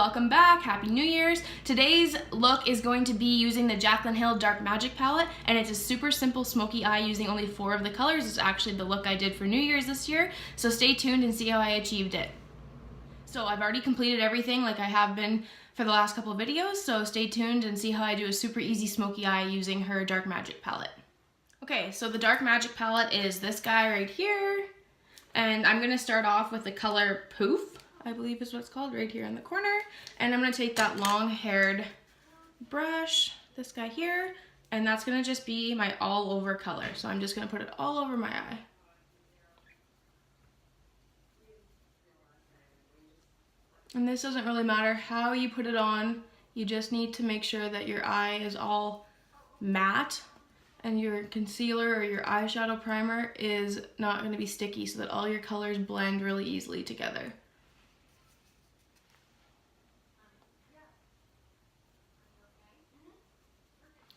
welcome back, Happy New Year's. Today's look is going to be using the Jaclyn Hill Dark Magic palette, and it's a super simple smoky eye using only 4 of the colors. It's actually the look I did for New Year's this year, so stay tuned and see how I achieved it. So I've already completed everything like I have been for the last couple of videos, so stay tuned and see how I do a super easy smoky eye using her Dark Magic palette. Okay, so the Dark Magic palette is this guy right here, and I'm gonna start off with the color Poof, I believe is what it's called, right here in the corner. And I'm gonna take that long-haired brush, this guy here, and that's gonna just be my all-over color. So I'm just gonna put it all over my eye. And this doesn't really matter how you put it on, you just need to make sure that your eye is all matte and your concealer or your eyeshadow primer is not gonna be sticky so that all your colors blend really easily together.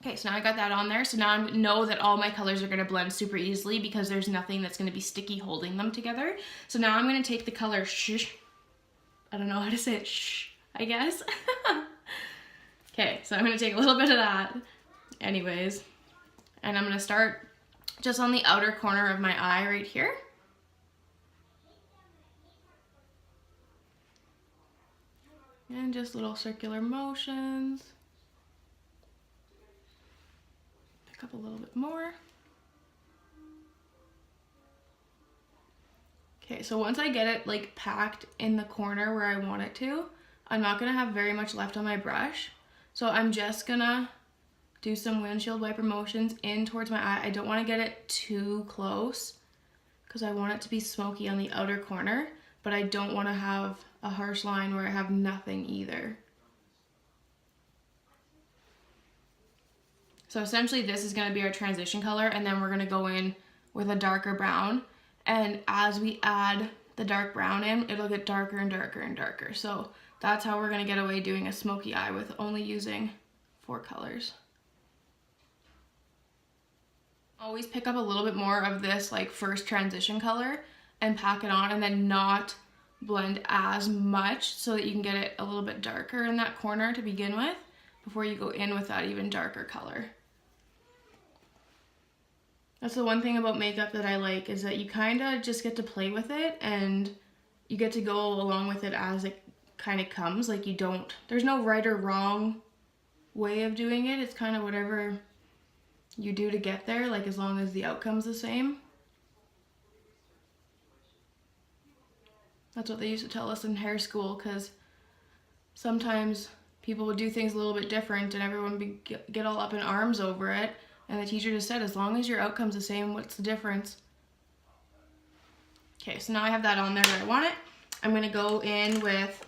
Okay, so now I got that on there, so now I know that all my colors are gonna blend super easily because there's nothing that's gonna be sticky holding them together. So now I'm gonna take the color Shh. I don't know how to say it, Shh, I guess. Okay, so I'm gonna take a little bit of that, anyways, and I'm gonna start just on the outer corner of my eye right here. And just little circular motions. Up a little bit more. Okay, so once I get it like packed in the corner where I want it to, I'm not gonna have very much left on my brush. So I'm just gonna do some windshield wiper motions in towards my eye. I don't wanna get it too close because I want it to be smoky on the outer corner, but I don't wanna have a harsh line where I have nothing either. So essentially this is going to be our transition color, and then we're going to go in with a darker brown, and as we add the dark brown in, it'll get darker and darker and darker. So that's how we're going to get away doing a smoky eye with only using 4 colors. Always pick up a little bit more of this like first transition color and pack it on, and then not blend as much so that you can get it a little bit darker in that corner to begin with before you go in with that even darker color. That's the one thing about makeup that I like, is that you kind of just get to play with it and you get to go along with it as it kind of comes. Like there's no right or wrong way of doing it. It's kind of whatever you do to get there, like as long as the outcome's the same. That's what they used to tell us in hair school, because sometimes people would do things a little bit different and everyone would get all up in arms over it. And the teacher just said, as long as your outcome's the same, what's the difference? Okay, so now I have that on there where I want it. I'm gonna go in with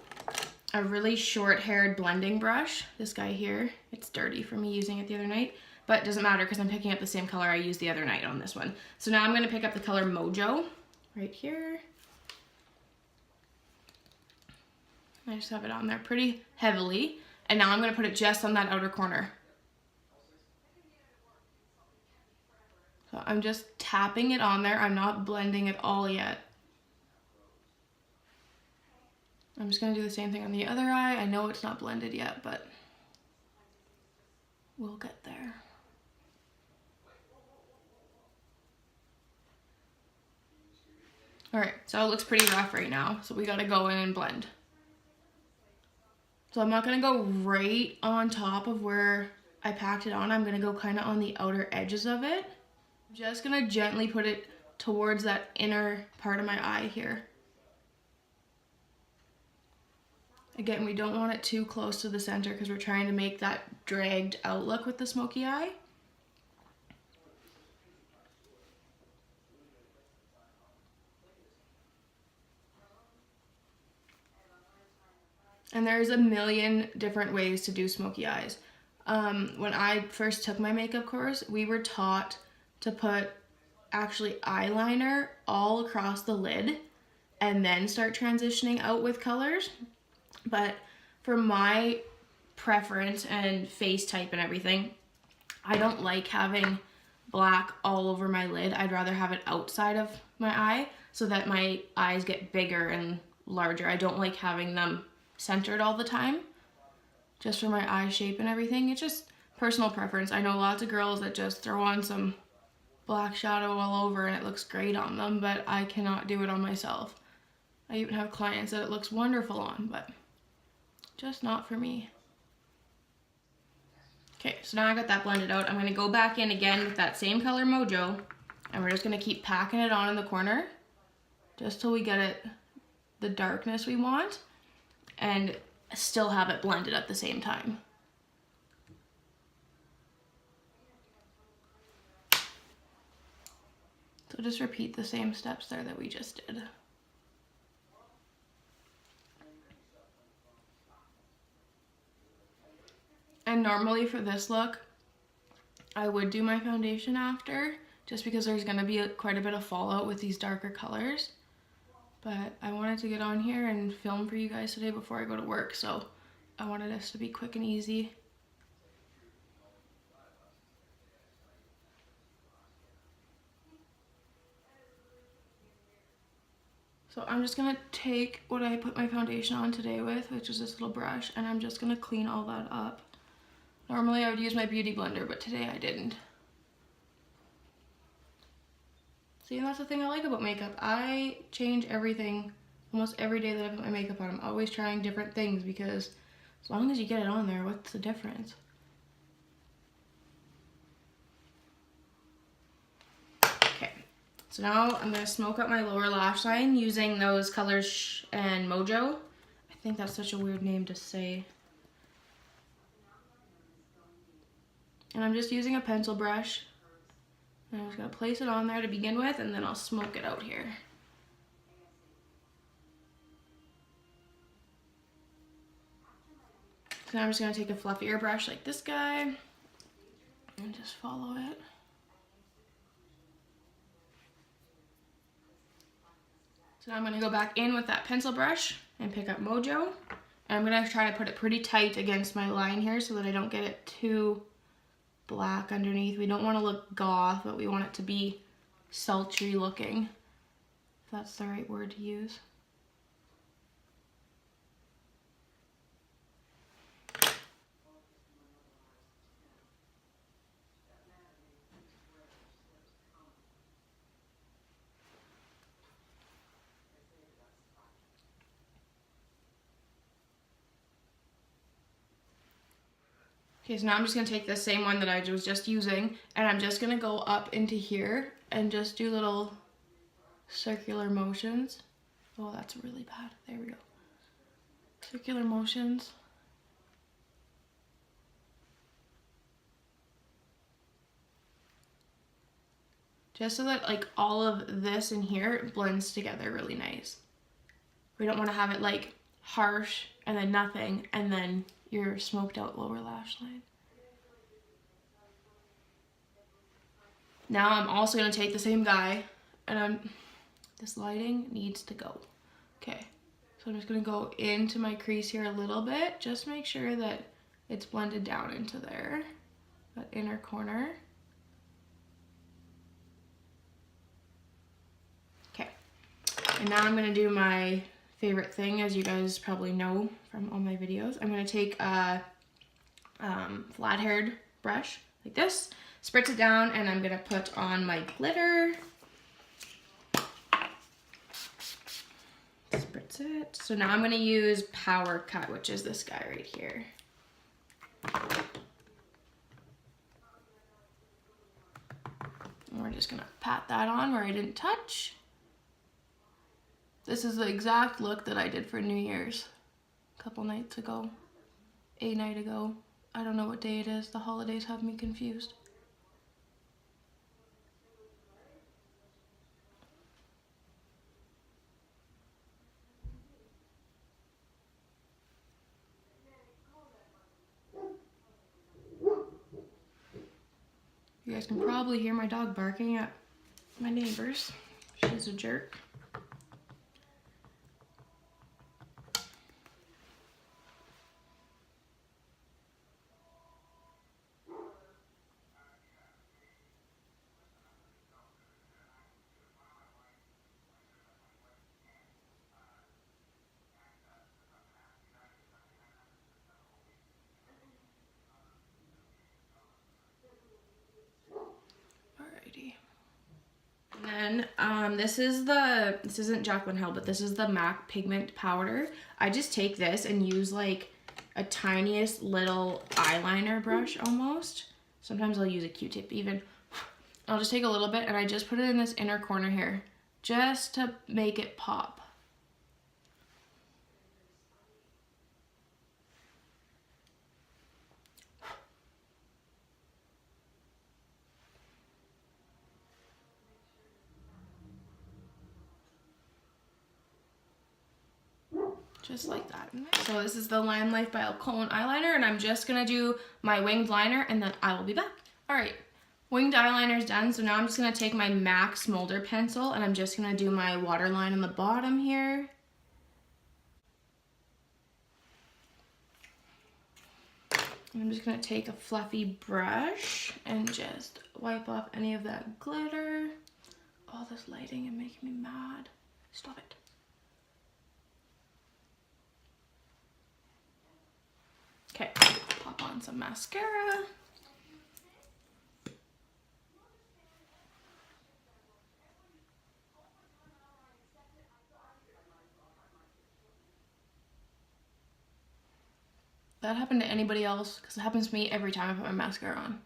a really short-haired blending brush. This guy here, it's dirty from me using it the other night, but it doesn't matter because I'm picking up the same color I used the other night on this one. So now I'm gonna pick up the color Mojo right here. I just have it on there pretty heavily. And now I'm gonna put it just on that outer corner. So I'm just tapping it on there. I'm not blending it all yet. I'm just gonna do the same thing on the other eye. I know it's not blended yet, but we'll get there. All right, so it looks pretty rough right now, so we gotta go in and blend. So I'm not gonna go right on top of where I packed it on. I'm gonna go kind of on the outer edges of it. I'm just gonna gently put it towards that inner part of my eye here. Again, we don't want it too close to the center because we're trying to make that dragged out look with the smoky eye. And there's a million different ways to do smoky eyes. When I first took my makeup course, we were taught to put actually eyeliner all across the lid and then start transitioning out with colors. But for my preference and face type and everything, I don't like having black all over my lid. I'd rather have it outside of my eye so that my eyes get bigger and larger. I don't like having them centered all the time, just for my eye shape and everything. It's just personal preference. I know lots of girls that just throw on some black shadow all over and it looks great on them, but I cannot do it on myself. I even have clients that it looks wonderful on, but just not for me. Okay, so now I got that blended out. I'm going to go back in again with that same color Mojo, and we're just going to keep packing it on in the corner just till we get it the darkness we want and still have it blended at the same time. So just repeat the same steps there that we just did. And normally for this look, I would do my foundation after, just because there's gonna be quite a bit of fallout with these darker colors. But I wanted to get on here and film for you guys today before I go to work, so I wanted this to be quick and easy. So I'm just gonna take what I put my foundation on today with, which is this little brush, and I'm just gonna clean all that up. Normally I would use my beauty blender, but today I didn't. See, and that's the thing I like about makeup. I change everything almost every day that I put my makeup on. I'm always trying different things because as long as you get it on there, what's the difference? Okay, so now I'm gonna smoke out my lower lash line using those colors and Mojo. I think that's such a weird name to say. And I'm just using a pencil brush. And I'm just gonna place it on there to begin with, and then I'll smoke it out here. So I'm just gonna take a fluffier brush like this guy and just follow it. So now I'm gonna go back in with that pencil brush and pick up Mojo. And I'm gonna try to put it pretty tight against my line here so that I don't get it too black underneath. We don't want to look goth, but we want it to be sultry looking, if that's the right word to use. Okay, so now I'm just going to take the same one that I was just using, and I'm just going to go up into here and just do little circular motions. Oh, that's really bad. There we go. Circular motions. Just so that like all of this in here blends together really nice. We don't want to have it like harsh and then nothing and then your smoked out lower lash line. Now I'm also going to take the same guy and this lighting needs to go. Okay, so I'm just going to go into my crease here a little bit. Just make sure that it's blended down into there, that inner corner. Okay, and now I'm going to do my favorite thing, as you guys probably know from all my videos. I'm going to take a flat-haired brush like this, spritz it down, and I'm going to put on my glitter. Spritz it. So now I'm going to use Power Cut, which is this guy right here. And we're just going to pat that on where I didn't touch. This is the exact look that I did for New Year's a couple nights ago. A night ago. I don't know what day it is. The holidays have me confused. You guys can probably hear my dog barking at my neighbors. She's a jerk. then this isn't Jaclyn Hill, but this is the MAC pigment powder. I just take this and use like a tiniest little eyeliner brush almost. Sometimes I'll use a Q-tip even. I'll just take a little bit and I just put it in this inner corner here just to make it pop. Just like that. So this is the Limelife by Eyeliner, and I'm just gonna do my winged liner and then I will be back. All right, winged eyeliner is done. So now I'm just gonna take my MAC Smolder pencil and I'm just gonna do my waterline on the bottom here. And I'm just gonna take a fluffy brush and just wipe off any of that glitter. All this lighting is making me mad. Stop it. Okay, pop on some mascara. That happened to anybody else? Because it happens to me every time I put my mascara on.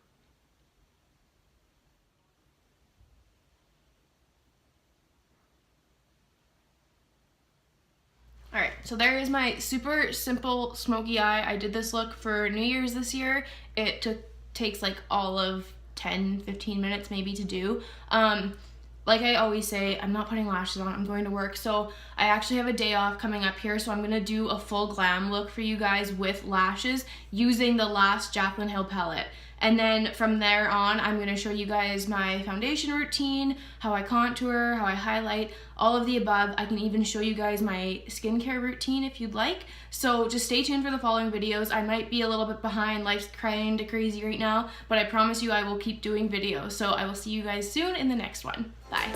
Alright, so there is my super simple smoky eye. I did this look for New Year's this year. It takes like all of 10-15 minutes maybe to do. Like I always say, I'm not putting lashes on, I'm going to work. So I actually have a day off coming up here, so I'm gonna do a full glam look for you guys with lashes using the last Jaclyn Hill palette. And then from there on, I'm gonna show you guys my foundation routine, how I contour, how I highlight, all of the above. I can even show you guys my skincare routine if you'd like. So just stay tuned for the following videos. I might be a little bit behind, life's kind of crazy right now, but I promise you I will keep doing videos. So I will see you guys soon in the next one. Bye.